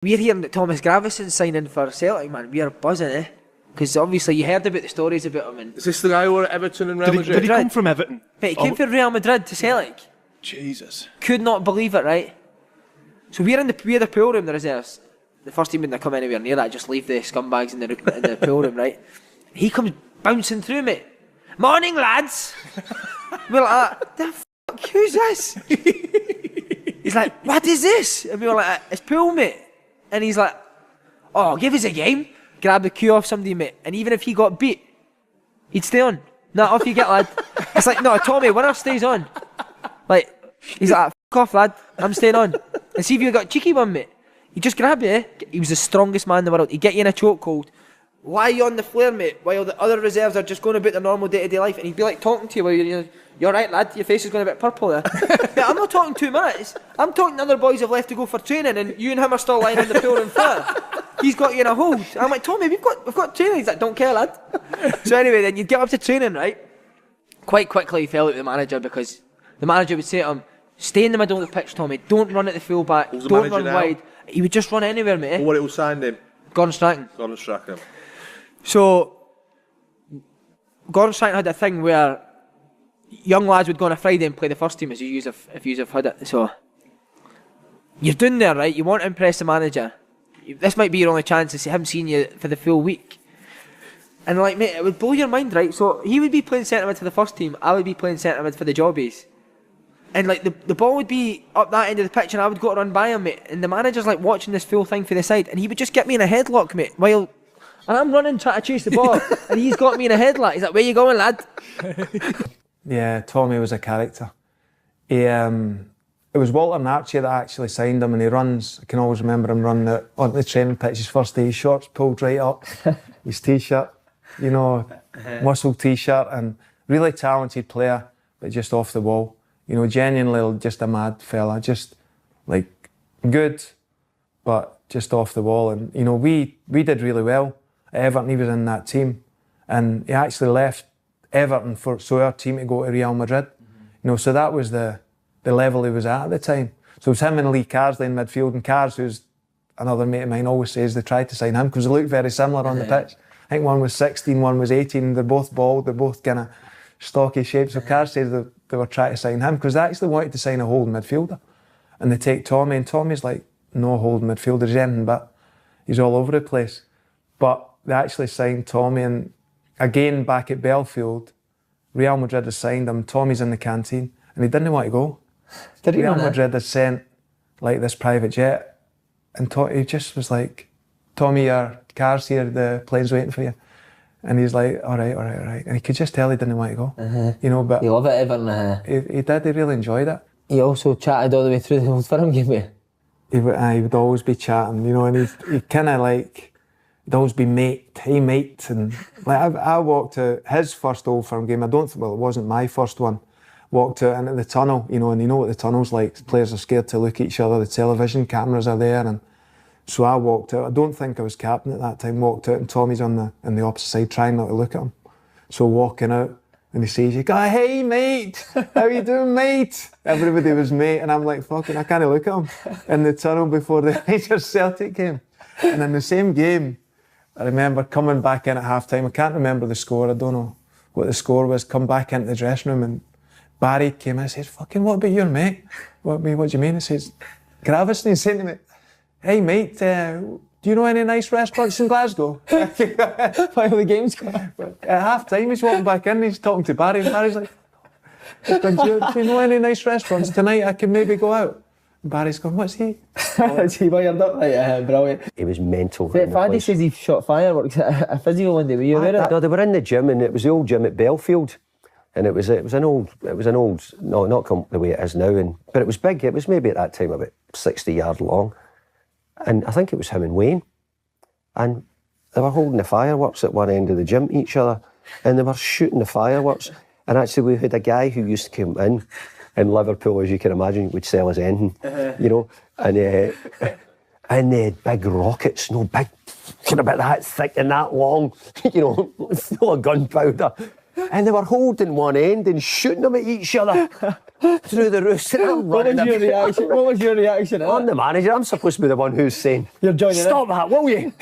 We're hearing that Thomas Graveson's signing for Celtic, man. We're buzzing, eh? Because obviously you heard about the stories about him. And is this the guy who were at Everton and Real Madrid? Did he come from Everton? Mate, he came from Real Madrid to Celtic. Jesus. Could not believe it, right? So we're in the pool room, the reserves. The first team wouldn't come anywhere near that, just leave the scumbags in the pool room, right? He comes bouncing through, mate. Morning, lads! We're like, the fuck, who's this? He's like, what is this? And we were like, it's pool, mate. And he's like, oh, give us a game. Grab the cue off somebody, mate. And even if he got beat, he'd stay on. No, off you get, lad. It's like, no, Tommy, winner stays on. Like, he's like, fuck off, lad. I'm staying on. And see if you got a cheeky one, mate. He'd just grab you, eh? He was the strongest man in the world. He'd get you in a chokehold. Lie you on the flare, mate, while the other reserves are just going about their normal day-to-day life. And he'd be like talking to you while you're right, lad, your face is going a bit purple there. Yeah, I'm not talking 2 minutes. I'm talking other boys have left to go for training and you and him are still lying on the pool and floor. He's got you in a hold. I'm like, Tommy, we've got training. He's like, don't care, lad. So anyway, then you'd get up to training, right? Quite quickly he fell out with the manager because the manager would say to him, stay in the middle of the pitch, Tommy. Don't run at the full back. Don't run wide. He would just run anywhere, mate. What it was signed him? Gordon Strachan. Gordon Strachan. So, Gordon Strachan had a thing where young lads would go on a Friday and play the first team, as you if you have had it. So, you're doing there, right? You want to impress the manager. This might be your only chance to see him seeing you for the full week. And like, mate, it would blow your mind, right? So, he would be playing centre mid for the first team. I would be playing centre mid for the jobbies. And like, the ball would be up that end of the pitch and I would go to run by him, mate. And the manager's like watching this full thing for the side. And he would just get me in a headlock, mate, and I'm running trying to chase the ball, and he's got me in a headlock. He's like, where you going, lad? Yeah, Tommy was a character. It was Walter Archie that actually signed him, and he runs, I can always remember him running on the training pitch his first day, his shorts pulled right up, his t-shirt, muscle t-shirt, and really talented player, but just off the wall. Genuinely just a mad fella, just like good, but just off the wall. And, we did really well. At Everton, he was in that team, and he actually left Everton so our team to go to Real Madrid. So that was the level he was at the time. So it was him and Lee Carsley in midfield, and Cars, who's another mate of mine, always says they tried to sign him because they looked very similar on the pitch. I think one was 16, one was 18. They're both bald, they're both kind of stocky shapes. So Cars says they were trying to sign him because they actually wanted to sign a holding midfielder, and they take Tommy, and Tommy's like, no holding midfielder, he's anything but. He's all over the place. But they actually signed Tommy, and again back at Belfield, Real Madrid has signed him. Tommy's in the canteen and he didn't want to go. Real Madrid has sent like this private jet, and he just was like, Tommy, your car's here, the plane's waiting for you. And he's like, all right. And he could just tell he didn't want to go. But You love it, Everton. he did, he really enjoyed it. He also chatted all the way through the Old Firm game, mate. He would always be chatting, and he kind of like, he'd always be mate, hey mate. And like I walked to his first Old Firm game, it wasn't my first one. Walked out into the tunnel, and you know what the tunnel's like. Players are scared to look at each other, the television cameras are there, and so I walked out. I don't think I was captain at that time. Walked out, and Tommy's on the opposite side, trying not to look at him. So walking out, and he sees you, go, hey mate, how you doing, mate? Everybody was mate, and I'm like, fucking, I can't look at him in the tunnel before the Rangers Celtic game. And in the same game, I remember coming back in at half time. I can't remember the score. I don't know what the score was. Come back into the dressing room, and Barry came in and said, fucking, what about your mate? What do you mean? He says, Graveston saying to me, hey mate, do you know any nice restaurants in Glasgow? While the game's going on. At half time he's walking back in, he's talking to Barry, and Barry's like, do you know any nice restaurants tonight I can maybe go out? And Barry's going, what's he? Is he wired up? Brilliant. He was mental. Faddy says he shot fireworks at a physio one day. Were you aware of that? No, they were in the gym, and it was the old gym at Belfield. And it was an old, no, not the way it is now, but it was big. It was maybe at that time about 60 yards long. And I think it was him and Wayne. And they were holding the fireworks at one end of the gym to each other, and they were shooting the fireworks. And actually we had a guy who used to come in Liverpool, as you can imagine, would sell us anything, and they had big rockets, big, kind of about that thick and that long, full of gunpowder. and they were holding one end and shooting them at each other through the roofs. And I'm What was running your reaction? What was your reaction? I'm the manager. I'm supposed to be the one who's saying, You're joining stop that, will you?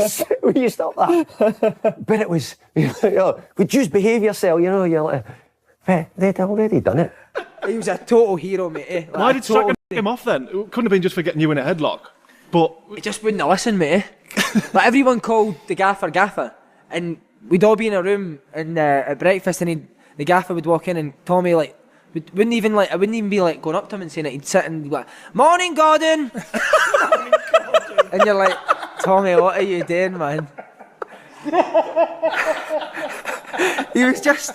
Will you stop that? But it was, would you behave yourself? You're like, but they'd already done it. He was a total hero, mate. Eh? Like, Why did total- Strachan take him off then? It couldn't have been just for getting you in a headlock. But He just wouldn't listen, mate. Like everyone called the gaffer, and we'd all be in a room and at breakfast, and the gaffer would walk in, and Tommy I wouldn't even be like going up to him and saying it. He'd sit and be like, "Morning, Gordon," and you're like, "Tommy, what are you doing, man?" he was just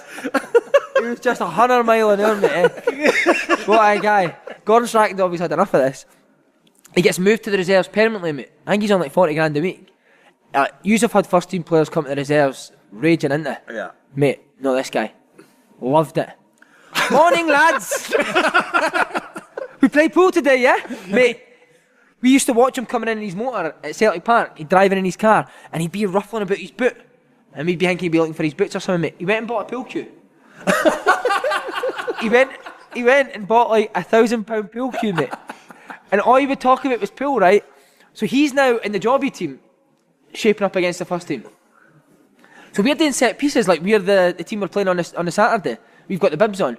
100 mile an hour, mate. Eh? What a guy. Gordon Strachan obviously had enough of this. He gets moved to the reserves permanently, mate. I think he's on like 40 grand a week. You've had first team players come to the reserves raging into it. Yeah. Mate, no, this guy. Loved it. Morning, lads! We played pool today, yeah? Mate, we used to watch him coming in his motor at Celtic Park. He'd drive in his car and he'd be ruffling about his boot. And we'd be thinking he'd be looking for his boots or something, mate. He went and bought a pool cue. he went and bought like £1,000 pool cue, mate. And all he would talk about was pool, right? So he's now in the jobby team, shaping up against the first team. So we're doing set pieces, like we're the team we're playing on the Saturday. We've got the bibs on.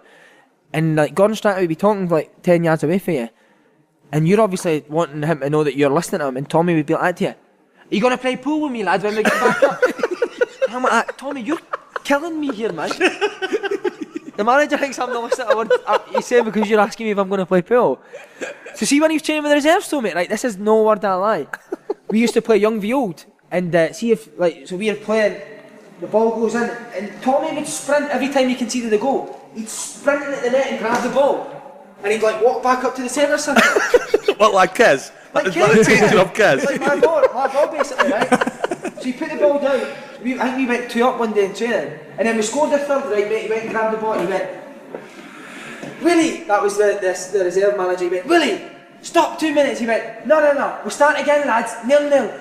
And like Gordon Strachan would be talking like 10 yards away from you. And you're obviously wanting him to know that you're listening to him. And Tommy would be like that to you. Are you going to play pool with me, lads, when we get back up? And I'm like, Tommy, you're killing me here, man. The manager thinks I'm not listening to a word he's saying because you're asking me if I'm going to play pool. So see when he was training with the reserves though, mate, like this is no word I lie. We used to play young v old and see if, like, so we were playing, the ball goes in and Tommy would sprint every time he conceded the goal. He'd sprint in at the net and grab the ball and he'd like walk back up to the centre circle. What, like Kez? Like the Kez, teaching of Kez? Like my ball basically, right? So he put the ball down. I think we went 2 up one day in training and then we scored the third, right, mate, he went and grabbed the ball and he went, Willie, that was the reserve manager, he went, Willie, stop 2 minutes, he went, no, we'll start again lads, 0-0.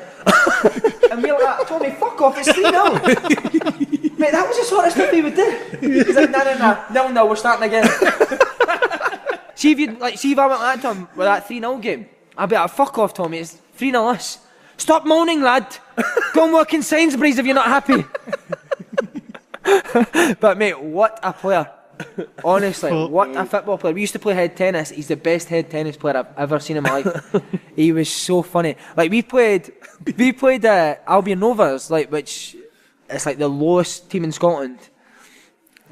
And we were like, Tommy, fuck off, it's 3-0. Mate, that was the sort of stuff he would do. He's like, no, 0-0, we're starting again. See if I went like that to him with that 3-0 game, I'd be like, fuck off Tommy, it's 3-0 us. Stop moaning, lad. Go and work in Sainsbury's if you're not happy. But mate, what a player. Honestly, what a football player. We used to play head tennis. He's the best head tennis player I've ever seen in my life. He was so funny. Like we played Albion Rovers, like which it's like the lowest team in Scotland.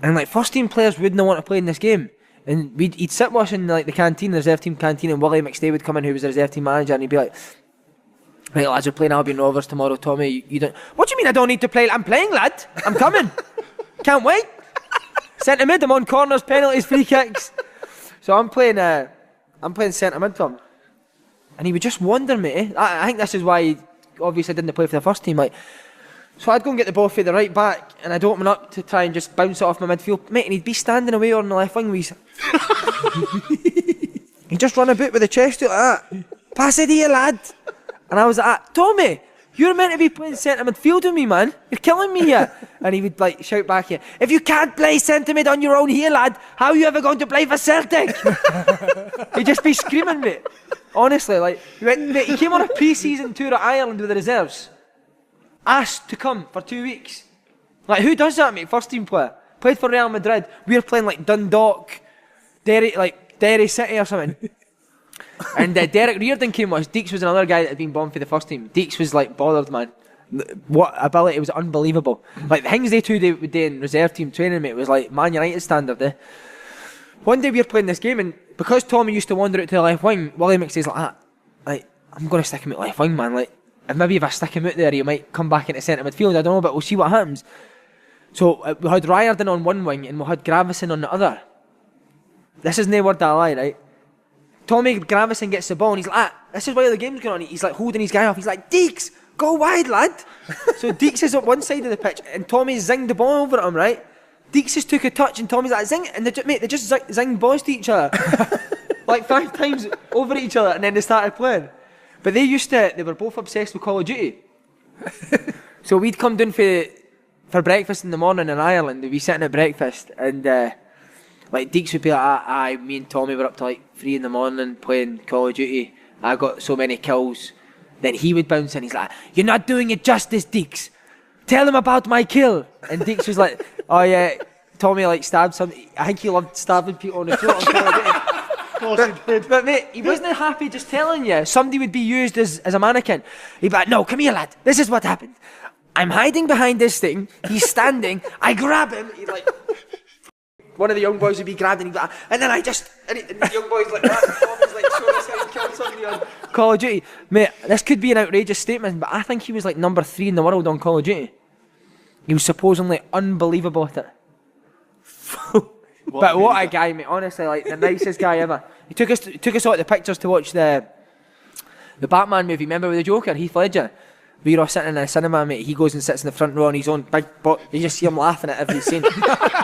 And like first team players wouldn't want to play in this game. And he'd sit with us in like the canteen, the reserve team canteen, and Willie McStay would come in, who was the reserve team manager, and he'd be like, right lads, we're playing Albion Rovers tomorrow. Tommy, you don't. What do you mean I don't need to play? I'm playing, lad. I'm coming. Can't wait. Centre mid, I'm on corners, penalties, free kicks. So I'm playing centre mid for him. And he would just wonder, mate. I think this is why he obviously didn't play for the first team. Like, so I'd go and get the ball for the right back and I'd open up to try and just bounce it off my midfield. Mate, and he'd be standing away on the left wing with he'd just run about with the chest out like that. Pass it here, lad. And I was like, Tommy, you're meant to be playing centre midfield with me, man. You're killing me here. And he would like shout back here, if you can't play centre mid on your own here, lad, how are you ever going to play for Celtic? He'd just be screaming, mate. Honestly, like, he came on a pre-season tour at Ireland with the reserves. Asked to come for 2 weeks. Like, who does that, mate? First team player. Played for Real Madrid. We were playing like Dundalk, Derry City or something. And Derek Reardon came with us. Deeks was another guy that had been bombed for the first team. Deeks was like bothered, man. What ability, it was unbelievable. Like the things they would do in reserve team training, mate, was like Man United standard. One day we were playing this game, and because Tommy used to wander out to the left wing, Willie McStay's like that. Like, I'm going to stick him at left wing, man. Like, if I stick him out there, he might come back into centre midfield. I don't know, but we'll see what happens. So we had Riordan on one wing and we had Gravison on the other. This is no word I lie, right? Tommy Gravison gets the ball and he's like, this is why the game's going on. He's like holding his guy off. He's like, Deeks, go wide, lad. So Deeks is at one side of the pitch and Tommy zinged the ball over at him, right? Deeks just took a touch and Tommy's like, zing it. And they just zinged balls to each other. Like 5 times over each other, and then they started playing. But they were both obsessed with Call of Duty. So we'd come down for for breakfast in the morning in Ireland. We'd be sitting at breakfast, and like Deeks would be like, aye, me and Tommy were up to like 3 in the morning playing Call of Duty. I got so many kills. Then he would bounce in. He's like, you're not doing it justice, Deeks. Tell him about my kill. And Deeks was like, oh yeah, Tommy like stabbed somebody. I think he loved stabbing people on the throat on Call of Duty. But mate, he wasn't happy just telling you. Somebody would be used as a mannequin. He'd be like, no, come here, lad. This is what happened. I'm hiding behind this thing. He's standing. I grab him. He'd like, one of the young boys would be grabbed, and he'd be like, and then and the young boys like that. Tommy's like showing us how he killed somebody on Call of Duty. Mate, this could be an outrageous statement, but I think he was like number 3 in the world on Call of Duty. He was supposedly unbelievable at it. But what a guy, mate! Honestly, like the nicest guy ever. He took us out the pictures to watch the Batman movie. Remember with the Joker, Heath Ledger? We were all sitting in a cinema, mate. He goes and sits in the front row on his own big butt. You just see him laughing at every scene.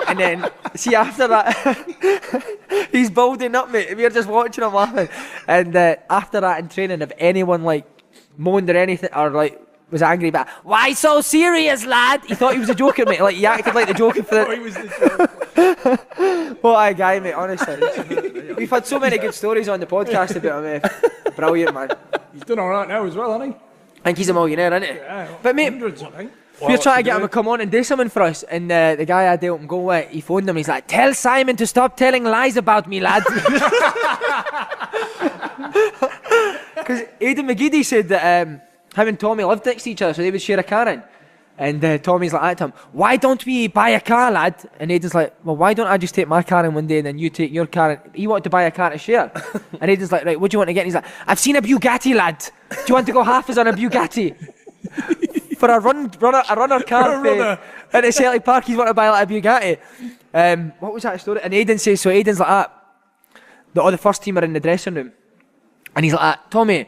And then see after that, he's balding up, mate. We were just watching him laughing. And after that in training, if anyone like moaned or anything or like was angry about, why so serious, lad? He thought he was a Joker, mate. Like he acted like the Joker for the. He was the What a guy, mate, honestly. We've had so many good stories on the podcast about him, mate. Brilliant, man. He's done all right now as well, hasn't he? I think he's a millionaire, isn't he? Yeah, But mate, hundreds, I think. we were trying to get him to come on and do something for us, and the guy I dealt him go with, he phoned him, he's like, tell Simon to stop telling lies about me, lad. Because Aidan McGeady said that him and Tommy lived next to each other, so they would share a car in. And Tommy's like to him, why don't we buy a car, lad? And Aidan's like, well, why don't I just take my car in one day and then you take your car in? He wanted to buy a car to share. And Aidan's like, right, what do you want to get? And he's like, I've seen a Bugatti, lad. Do you want to go half as on a Bugatti? For a runner car at the Celtic Park, he's want to buy like a Bugatti. What was that story? And Aidan says, so Aidan's like that. All the first team are in the dressing room. And he's like, Tommy,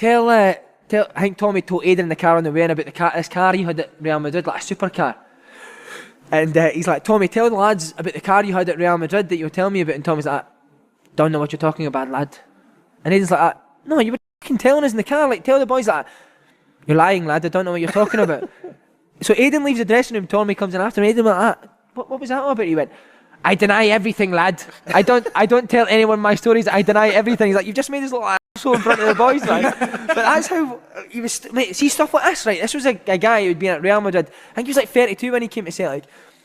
I think Tommy told Aidan in the car on the way in about this car he had at Real Madrid, like a supercar. And he's like, Tommy, tell the lads about the car you had at Real Madrid that you were telling me about. And Tommy's like, don't know what you're talking about, lad. And Aidan's like, no, you were fucking telling us in the car. Like, tell the boys that. You're lying, lad. I don't know what you're talking about. So Aidan leaves the dressing room. Tommy comes in after him. Aidan went like that. What was that all about? He went, I deny everything, lad. I don't tell anyone my stories. I deny everything. He's like, you've just made us look like so in front of the boys, man. But that's how he was. Mate, see stuff like this, right? This was a guy who'd been at Real Madrid. I think he was like 32 when he came to Celtic.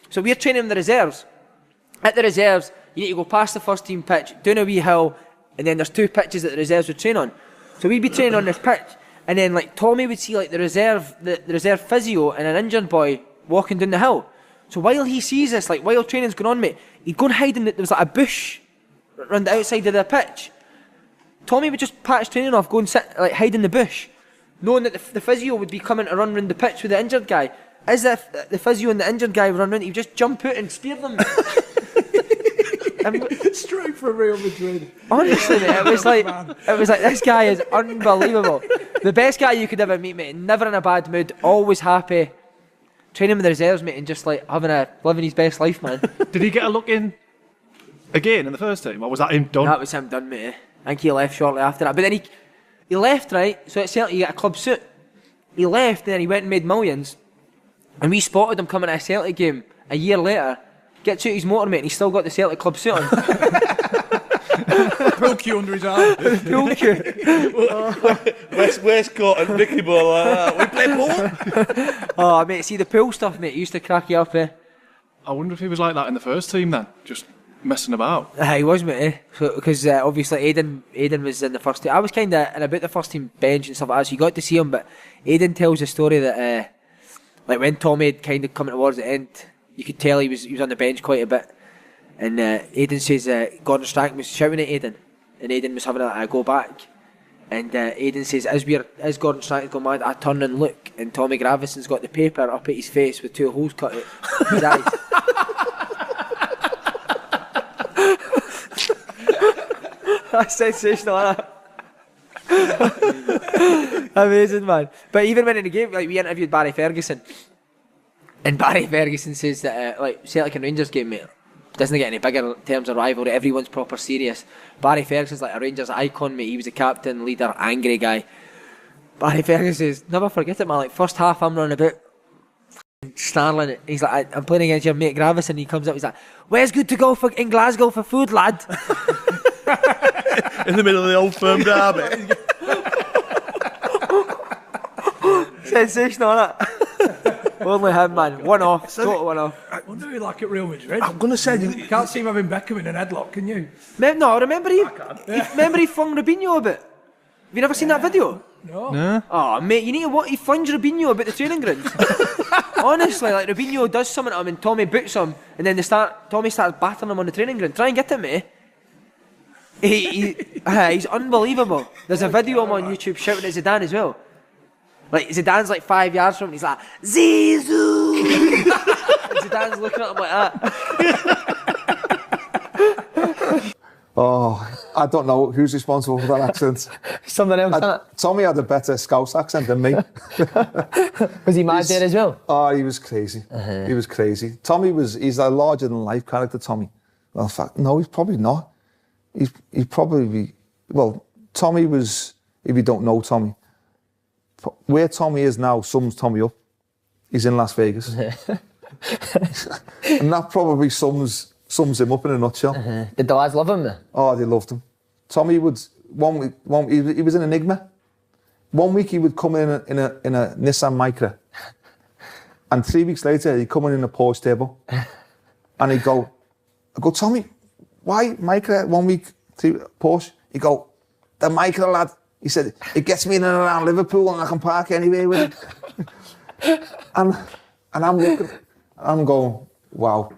So we're training in the reserves. At the reserves, you need to go past the first team pitch, down a wee hill, and then there's 2 pitches that the reserves would train on. So we'd be training on this pitch, and then like Tommy would see like the reserve physio and an injured boy walking down the hill. So while he sees this, like while training's going on, mate, he'd go and hide in there was like a bush around the outside of the pitch. Tommy would just patch training off, go and sit, like hide in the bush, knowing that the physio would be coming to run round the pitch with the injured guy. As if the physio and the injured guy would run round, he'd just jump out and spear them. Straight for Real Madrid. Honestly, mate, it was like this guy is unbelievable. The best guy you could ever meet, mate. Never in a bad mood, always happy. Training with the reserves, mate, and just like living his best life, man. Did he get a look in again in the first team, or was that him done? That was him done, mate. I think he left shortly after that. But then he left, right? So at Celtic, he got a club suit. He left, and then he went and made millions. And we spotted him coming to a Celtic game a year later. Gets out his motor, mate, and he's still got the Celtic club suit on. Pool cue under his arm. Pool cue. Westcott and Ricky Ball like that. We play pool. Oh, mate, see the pool stuff, mate, used to crack you up, eh? I wonder if he was like that in the first team then, just messing about. He was, mate, eh? So, because obviously Aidan was in the first team. I was kind of in about the first team bench and stuff like that, so you got to see him, but Aidan tells a story that like when Tommy had kind of coming towards the end, you could tell he was on the bench quite a bit. And Aidan says Gordon Strachan was shouting at Aidan, and Aidan was having a go back. And Aidan says, as Gordon Strachan's gone mad, I turn and look, and Tommy Gravison's got the paper up at his face with 2 holes cut out his eyes. That's sensational, isn't it? Amazing, man. But even when in the game, like we interviewed Barry Ferguson, and Barry Ferguson says that like Celtic and Rangers game, mate, doesn't get any bigger in terms of rivalry. Everyone's proper serious. Barry Ferguson's like a Rangers icon, mate. He was the captain, leader, angry guy. Barry Ferguson says, never forget it, man. Like first half, I'm running about snarling it. He's like, I'm playing against your mate Gravis, and he comes up, he's like, where's good to go in Glasgow for food, lad? In the middle of the Old Firm derby. Sensational, innit? Only him, man. One off. Total one off. I wonder who he'd like at Real Madrid. I'm going to say... You can't see him having Beckham in an headlock, can you? No, remember he flung Robinho a bit. Have you never seen that video? No. Oh, mate, you need to watch. He flings Robinho about the training ground. Honestly, like Robinho does something to him and Tommy boots him, and then Tommy starts battering him on the training ground. Try and get him, mate. He's unbelievable. There's a video of him on YouTube shouting at Zidane as well. Like Zidane's like 5 yards from him, he's like, Zizou! And Zidane's looking at him like that. Oh, I don't know who's responsible for that accent. Something else. Tommy had a better Scouse accent than me. Was he mad there as well? Oh, he was crazy. He was crazy. He's a larger than life character, Tommy. Well, in fact, no, he's probably not. He'd probably be, well, Tommy was, if you don't know Tommy, where Tommy is now sums Tommy up. He's in Las Vegas. And that probably sums him up in a nutshell. Did the lads love him then? Oh, they loved him. Tommy would, he was an enigma. 1 week he would come in a Nissan Micra. And 3 weeks later he'd come in a Porsche Turbo. And I'd go, Tommy, why Micra 1 week, Porsche? He'd go, the Micra lad. He said, it gets me in and around Liverpool and I can park anywhere with it. And I'm looking, I'm going, wow.